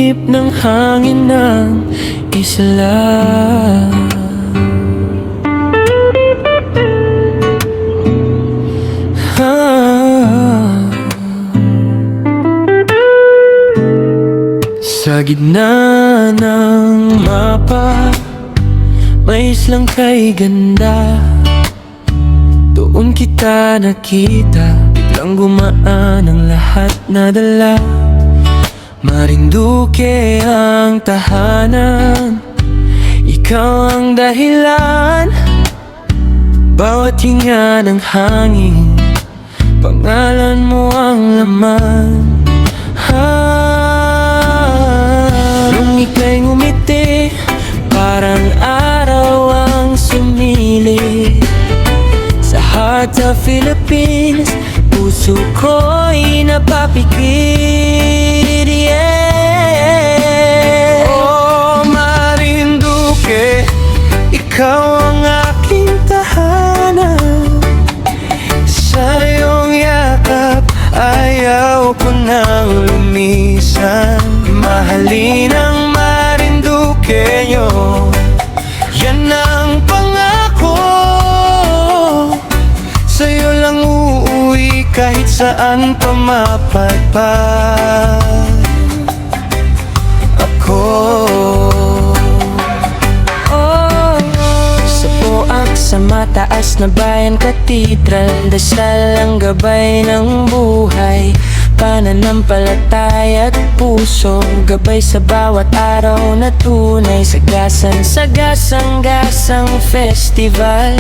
ihip ng hangin ng isla. Sa gitna ng mapa, may islang kay ganda. Doon kita nakita, biglang gumaan ang lahat na dala. Marinduque ang tahanan, ikaw ang dahilan. Bawat hinga ng hangin, pangalan mo ang laman. Nung ika'y ngumiti, parang araw ang sumilip sa heart of Philippines. Puso ko'y napapikit, yeah. Oh, Marinduque, ikaw ang aking tahanan. Sa iyong yakap, ayaw ko nang lumisan. Mahalin ang Marinduqueño, yan ang pangako. Sa'yo lang uuwi kahit saan pa mapadpad ako. Sa Poac, sa mataas na bayan katedral, dasal ang gabay ng buhay, pananampalataya at puso, gabay sa bawat araw na tunay. Sagasang festival,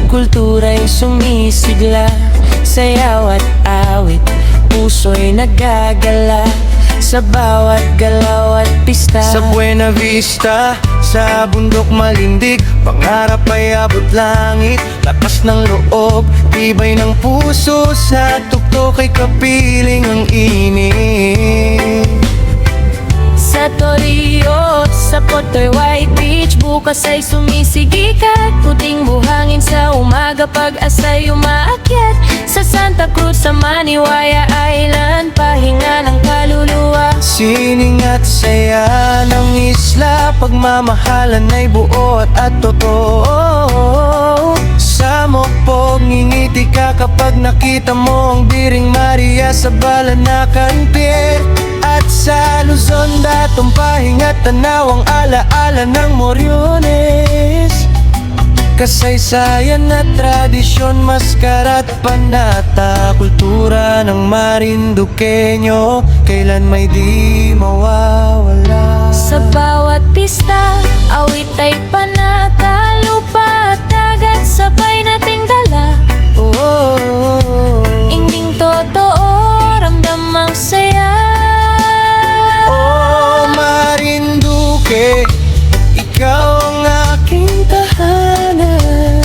kultura'y sumisigla, sayaw at awit, puso'y nagagala sa bawat galaw at pista. Sa Buena Vista, sa bundok malindig, pangarap ay abot langit. Lakas ng loob, tibay ng puso, sa tuktok ay kapiling ang init. Sa Torrio, sa Potoy White Beach, bukas ay sumisigikat, puting buhangin sa umaga, pag-asa'y umaakyat. Sa Santa Cruz, sa Maniwaya Island, pahinga ng kaluluwa. Sining at saya ng isla, pagmamahalan ay buo at totoo. Sa Mokpog, ngingiti ka kapag nakita mo ang Biring Maria sa Balanacan Pier. At sa Luzon, datong pahinga, tanaw ang alaala ng Moriones. Kasaysayan at tradisyon, maskara at panata, kultura ng Marinduqueño, kailan may di mawawala. Sa bawat pista, awit ay panata, lupa at dagat, sabay nating dala. Inding totoo, ramdam ang saya. Oh, Marinduque, ikaw ang aking tahanan.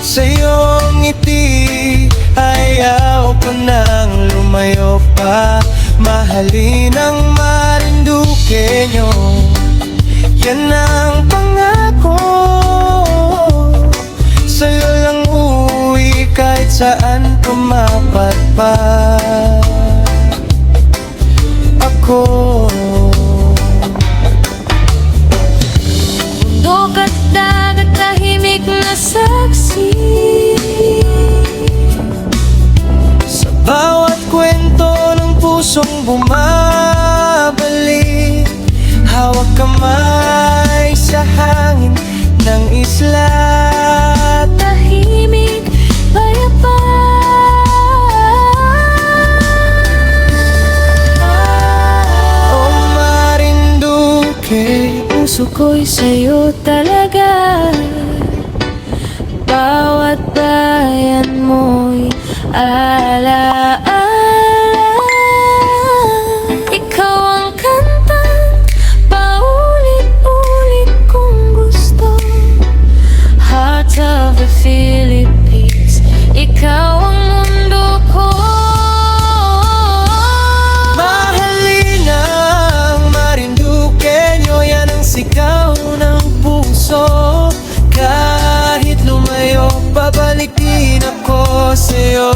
Sa iyong ngiti, ayaw ko nang lumayo pa. Mahalin ang Marinduqueño, yan ang pangako. Sa'yo lang uuwi kahit saan pumapadpad ako. Bundok at dagat, tahimik na saksi. Sa bawat kwento ng pusong bumabalik, hawak kamay sa hangin ng isla. Tahimik, payapa. Oh, Marinduque, puso ko'y sa'yo talaga. Bawat bayan mo'y alaala. Ikaw ang kantang paulit-ulit kong gusto. Heart of the Philippines, ikaw ang mundo ko. Mahalin ang Marinduqueño, yan ang sigaw ng puso. Kahit lumayo, babalik din ako sa'yo.